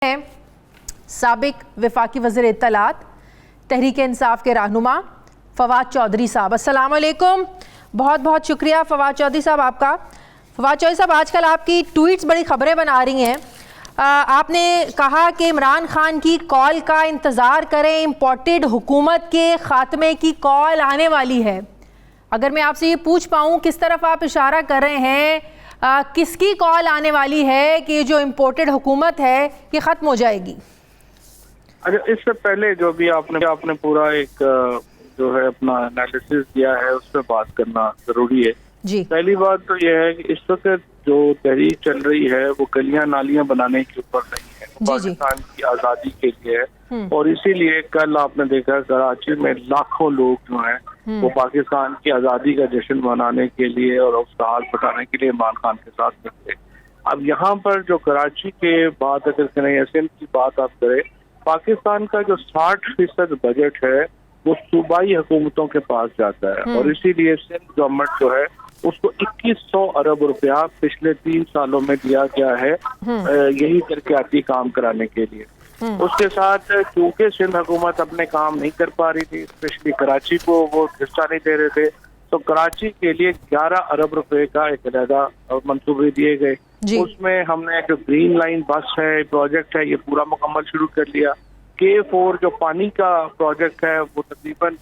हैं साबिक वफाकी वज़ीर इत्तलात तहरीक इंसाफ के रहनुमा फवाद चौधरी साहब। अस्सलाम वालेकुम। बहुत बहुत शुक्रिया फवाद चौधरी साहब आपका। फवाद चौधरी साहब, आजकल आपकी ट्वीट्स बड़ी ख़बरें बना रही हैं। आपने कहा कि इमरान खान की कॉल का इंतज़ार करें, इम्पोर्टेड हुकूमत के ख़ात्मे की कॉल आने वाली है। अगर मैं आपसे ये पूछ पाऊँ किस तरफ आप इशारा कर रहे हैं, किसकी कॉल आने वाली है कि जो इम्पोर्टेड हुकूमत है ये ख़त्म हो जाएगी? अच्छा, इससे पहले जो भी आपने पूरा एक जो है अपना एनालिसिस दिया है उस पर बात करना जरूरी है जी। पहली बात तो यह है कि इस वक्त जो तहरीक चल रही है वो गलियां नालियां बनाने के ऊपर नहीं है, पाकिस्तान की आज़ादी के लिए है। और इसीलिए कल आपने देखा कराची में लाखों लोग जो हैं वो पाकिस्तान की आज़ादी का जश्न मनाने के लिए और उसका हाथ बटाने के लिए इमरान खान के साथ मिलते। अब यहाँ पर जो कराची के बात अगर करें या सिंध की बात आप करें, पाकिस्तान का जो 60% बजट है वो सूबाई हुकूमतों के पास जाता है और इसीलिए सिंध गवर्नमेंट जो है उसको 2100 अरब रुपया पिछले 3 सालों में दिया गया है यही तरक्याती काम कराने के लिए। उसके साथ क्योंकि सिंध हुकूमत अपने काम नहीं कर पा रही थी, स्पेशली कराची को वो हिस्सा नहीं दे रहे थे, तो कराची के लिए 11 अरब रुपए का एक अलग मंसूबे दिए गए। उसमें हमने जो ग्रीन लाइन बस है प्रोजेक्ट है ये पूरा मुकम्मल शुरू कर लिया। K4 जो पानी का प्रोजेक्ट है वो तकरीबन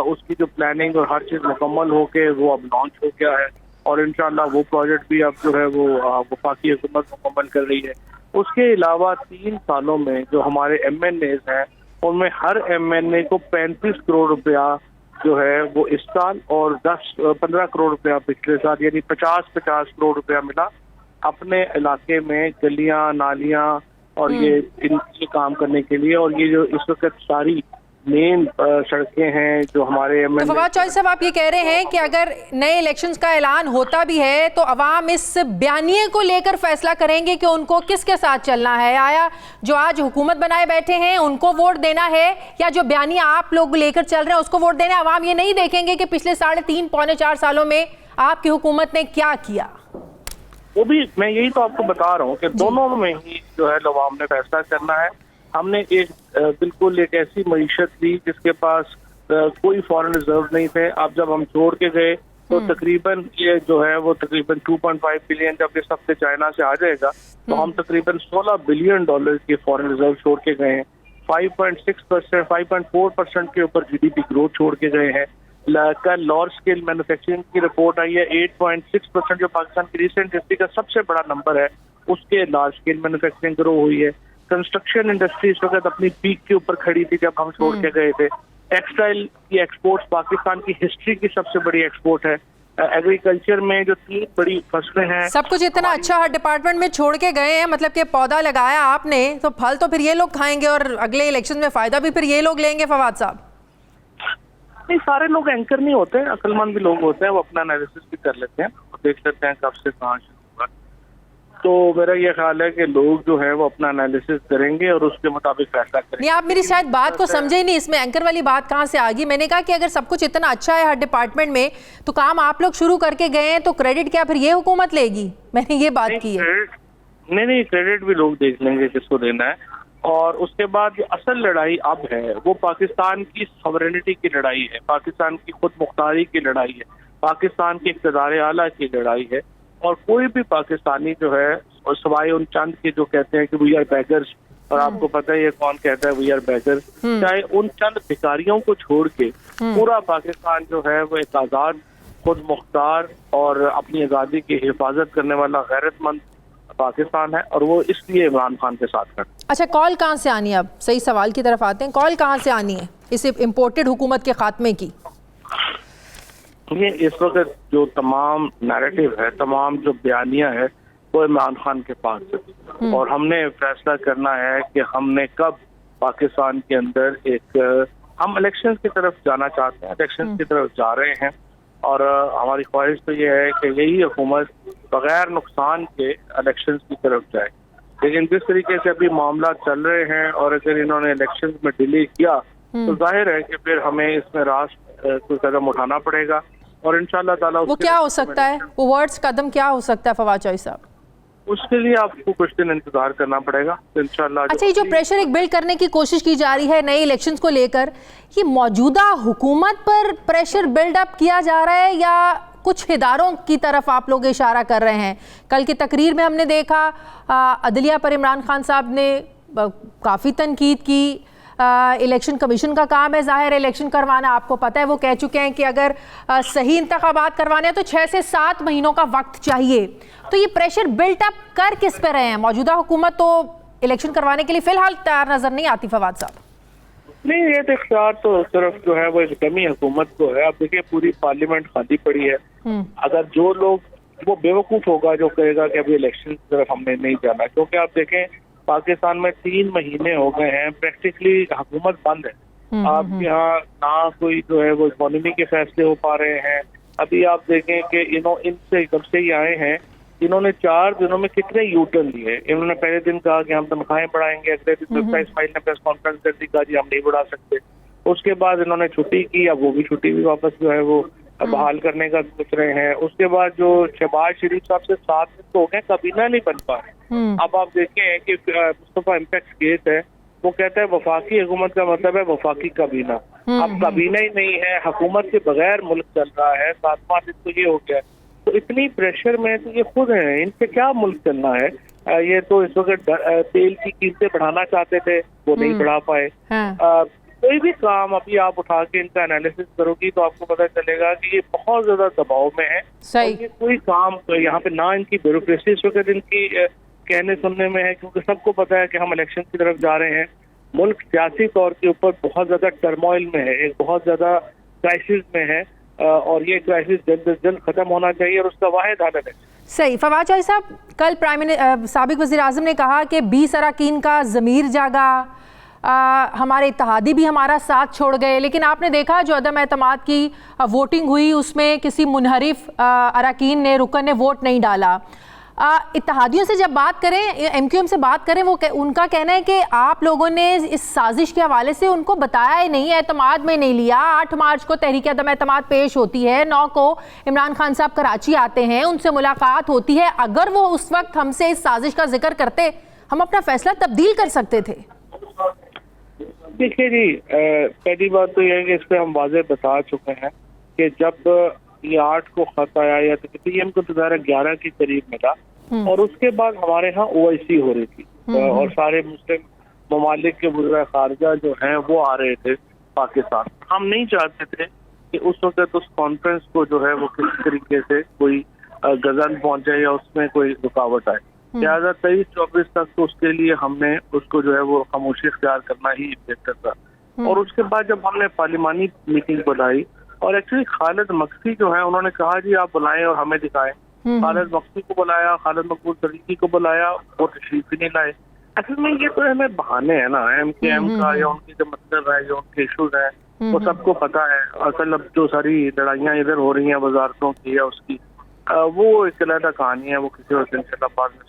उसकी जो प्लानिंग और हर चीज मुकम्मल होके वो अब लॉन्च हो गया है और इंशाल्लाह वो प्रोजेक्ट भी अब जो है वो वफाकी हुकूमत मुकम्मल कर रही है। उसके अलावा 3 सालों में जो हमारे MNAs हैं उनमें हर MNA को 35 करोड़ रुपया जो है वो इस साल और 15 करोड़ रुपया पिछले साल, यानी 50 करोड़ रुपया मिला अपने इलाके में गलियां नालियां और ये काम करने के लिए। और ये जो इस वक्त सारी मेन सड़कें हैं जो हमारे तो फवाद चौधरी साहब, आप ये कह रहे हैं कि अगर नए इलेक्शंस का ऐलान होता भी है तो अवाम इस बयानिए को लेकर फैसला करेंगे कि उनको किसके साथ चलना है? आया जो आज हुकूमत बनाए बैठे हैं उनको वोट देना है या जो बयानिया आप लोग लेकर चल रहे हैं उसको वोट देना है? अवाम ये नहीं देखेंगे कि पिछले 3.5 पौने 4 सालों में आपकी हुकूमत ने क्या किया? वो भी मैं यही तो आपको बता रहा हूँ कि दोनों में ही जो है अवाम ने फैसला करना है। हमने एक बिल्कुल एक ऐसी मईशत ली जिसके पास कोई फॉरेन रिजर्व नहीं थे। अब जब हम छोड़ के गए तो तकरीबन ये जो है वो तकरीबन 2.5 बिलियन जब इस हफ्ते चाइना से आ जाएगा तो हम तकरीबन $16 बिलियन के फॉरेन रिजर्व छोड़ के गए हैं। 5.4% के ऊपर GDP ग्रोथ छोड़ के गए हैं। कल लार्ज स्केल मैन्युफैक्चरिंग की रिपोर्ट आई है 8.6% जो पाकिस्तान की रिसेंट हिस्ट्री का सबसे बड़ा नंबर है, उसके लार्ज स्केल मैन्युफैक्चरिंग ग्रो हुई है। कंस्ट्रक्शन इंडस्ट्री इस वक्त अपनी पीक के ऊपर खड़ी थी जब हम छोड़ के गए थे। टेक्सटाइल की एक्सपोर्ट्स पाकिस्तान की हिस्ट्री की सबसे बड़ी एक्सपोर्ट है। एग्रीकल्चर में जो 3 बड़ी फसलें हैं, सब कुछ इतना अच्छा हर डिपार्टमेंट में छोड़ के गए हैं, मतलब कि पौधा लगाया आपने तो फल तो फिर ये लोग खाएंगे और अगले इलेक्शन में फायदा भी फिर ये लोग लेंगे। फवाद साहब, नहीं, सारे लोग एंकर नहीं होते, अक्लमंद भी लोग होते हैं, वो अपना एनालिसिस भी कर लेते हैं, देख लेते हैं कब से कहाँ शुरू हुआ। तो मेरा ये ख्याल है कि लोग जो है वो अपना एनालिसिस करेंगे और उसके मुताबिक फैसला करेंगे। नहीं, आप मेरी शायद बात को समझे ही नहीं, इसमें एंकर वाली बात कहाँ से आ गई? मैंने कहा कि अगर सब कुछ इतना अच्छा है हर डिपार्टमेंट में तो काम आप लोग शुरू करके गए हैं तो क्रेडिट क्या फिर ये हुकूमत लेगी? मैंने ये बात की है। नहीं, क्रेडिट भी लोग देख लेंगे किसको देना है। और उसके बाद जो असल लड़ाई अब है वो पाकिस्तान की सॉवरेनिटी की लड़ाई है, पाकिस्तान की खुद मुख्तारी की लड़ाई है, पाकिस्तान की इक़्तिदार आला की लड़ाई है। और कोई भी पाकिस्तानी जो है और सवाए उन चंद के जो कहते हैं कि वी आर बैगर्स, और आपको पता है ये कौन कहता है वी आर बैगर्स, चाहे उन चंद भिखारियों को छोड़ के पूरा पाकिस्तान जो है वो एक आज़ाद खुद मुख्तार और अपनी आज़ादी की हिफाजत करने वाला गैरतमंद पाकिस्तान है और वो इसलिए इमरान खान के साथ कर। अच्छा, कॉल कहाँ से आनी है? अब सही सवाल की तरफ आते हैं, कॉल कहाँ से आनी है इस इम्पोर्टेड हुकूमत के खात्मे की? ये इस वक्त जो तमाम नैरेटिव है, तमाम जो बयानियां है वो इमरान खान के पास है और हमने फैसला करना है कि हमने कब पाकिस्तान के अंदर एक हम इलेक्शंस की तरफ जाना चाहते हैं, इलेक्शंस की तरफ जा रहे हैं और हमारी ख्वाहिश तो ये है कि यही हुकूमत बगैर नुकसान के इलेक्शंस की तरफ जाए। लेकिन जिस तरीके से अभी मामला चल रहे हैं और अगर इन्होंने इलेक्शंस में डिले किया तो जाहिर है कि फिर हमें इसमें राष्ट्र कोई कदम उठाना पड़ेगा और इंशाल्लाह ताला वो क्या हो सकता है? वो वर्ड्स कदम क्या हो सकता है फवाद चौधरी साहब? उसके लिए आपको कुछ दिन इंतजार करना पड़ेगा तो इंशाल्लाह। अच्छा, ये जो प्रेशर एक बिल्ड करने की कोशिश की जा रही है नए इलेक्शंस को लेकर, ये मौजूदा हुकूमत पर प्रेशर बिल्डअप किया जा रहा है या कुछ इदारों की तरफ आप लोग इशारा कर रहे हैं? कल की तकरीर में हमने देखा अदलिया पर इमरान खान साहब ने काफ़ी तनकीद की। इलेक्शन कमीशन का काम है ज़ाहिर है इलेक्शन करवाना, आपको पता है वो कह चुके हैं कि अगर सही इंतखाबात करवाने हैं तो 6 से 7 महीनों का वक्त चाहिए। तो ये प्रेशर बिल्ट अप कर किस पे रहे हैं? मौजूदा हुकूमत तो इलेक्शन करवाने के लिए फिलहाल तैयार नजर नहीं आती। फवाद साहब, नहीं, ये तो इख्तियार तो सिर्फ जो है वो एक कमी हुकूमत को है। अब देखिए पूरी पार्लियामेंट खाली पड़ी है। अगर जो लोग, वो बेवकूफ होगा जो कहेगा कि अभी इलेक्शन की तरफ हमने नहीं जाना, क्योंकि आप देखें पाकिस्तान में 3 महीने हो गए हैं प्रैक्टिकली हुकूमत बंद है। आप यहाँ ना कोई जो है वो इकोनॉमी के फैसले हो पा रहे हैं। अभी आप देखें कि इनसे कब से ही आए हैं, इन्होंने 4 दिनों में कितने यूटर्न लिए। इन्होंने पहले दिन कहा कि हम तनख्वाहें बढ़ाएंगे, अगले दिन इस्माइल ने प्रेस कॉन्फ्रेंस कर दी, कहा जी हम नहीं बढ़ा सकते। उसके बाद इन्होंने छुट्टी की, अब वो भी छुट्टी भी वापस जो है वो बहाल करने का सोच रहे हैं। उसके बाद जो शहबाज शरीफ साहब से 7 दिन तो हो गए, काबीना नहीं बन पा रहे। अब आप देखें कि मुस्तफा इम्पैक्ट केस है, वो कहता है वफाकी हुकूमत का मतलब है वफाकी काबीना। अब काबीना ही नहीं है, हुकूमत के बगैर मुल्क चल रहा है। 7वां दिन तो ये हो गया। तो इतनी प्रेशर में तो ये खुद है, इनसे क्या मुल्क चलना है। ये तो इस वक्त तेल की कीमतें बढ़ाना चाहते थे, वो नहीं बढ़ा पाए। कोई भी काम अभी आप उठा के इनका एनालिसिस करोगी तो आपको पता चलेगा कि ये बहुत ज्यादा दबाव में है। सही। ये कोई काम यहाँ पे ना इनकी ब्यूरोक्रेसी इस वक्त इनकी कहने सुनने में है, क्योंकि सबको पता है कि हम इलेक्शन की तरफ जा रहे हैं। मुल्क सियासी तौर के ऊपर बहुत ज्यादा टर्मोइल में है, एक बहुत ज्यादा क्राइसिस में है, और ये क्राइसिस जल्द से जल्द खत्म होना चाहिए और उसका वाहिद हल है। सही। फवाद चौधरी साहब, कल साबिक वज़ीर आज़म ने कहा कि 20 अरकान का ज़मीर जागा, हमारे इत्तेहादी भी हमारा साथ छोड़ गए, लेकिन आपने देखा जो अदम एतमाद की वोटिंग हुई उसमें किसी मुनहरिफ अरकान ने, रुकन ने वोट नहीं डाला। इत्तेहादियों से जब बात करें, MQM से बात करें, वो उनका कहना है कि आप लोगों ने इस साजिश के हवाले से उनको बताया ही नहीं, एतमाद में नहीं लिया। 8 मार्च को तहरीक अदम एतमाद पेश होती है, 9 को इमरान खान साहब कराची आते हैं, उनसे मुलाकात होती है। अगर वो उस वक्त हमसे इस साजिश का जिक्र करते, हम अपना फैसला तब्दील कर सकते थे। देखिए जी, पहली बात तो यह है कि इस पर हम वाज़ेह बता चुके हैं कि जब ये 8 को खत आया या तो PM को 2011 के करीब मिला, और उसके बाद हमारे यहाँ OIC हो रही थी और सारे मुस्लिम ममालिक के वज़ीर ख़ारिजा जो हैं वो आ रहे थे पाकिस्तान। हम नहीं चाहते थे कि उस वक्त उस कॉन्फ्रेंस को जो है वो किसी तरीके से कोई गजन पहुंचे या उसमें कोई रुकावट आए। लिहाजा 23-24 तक तो उसके लिए हमने उसको जो है वो खामोशी इख्तियार करना ही बेहतर था। और उसके बाद जब हमने पार्लिमानी मीटिंग बुलाई, और एक्चुअली खालिद मक्सी जो है उन्होंने कहा जी आप बुलाएं और हमें दिखाएं। खालिद मक्सी को बुलाया, खालिद मकबूल तरीकी को बुलाया, वो तशरीफ ही नहीं लाए। असल में ये तो हमें बहाने हैं ना, MKM का या उनकी जो मतलब है, जो उनके इशूज हैं, वो सबको पता है। असल अब जो सारी लड़ाइयाँ इधर हो रही हैं वजारतों की या उसकी, वो एक अलग कहानी है, वो किसी और दिन इंशाल्लाह बाद में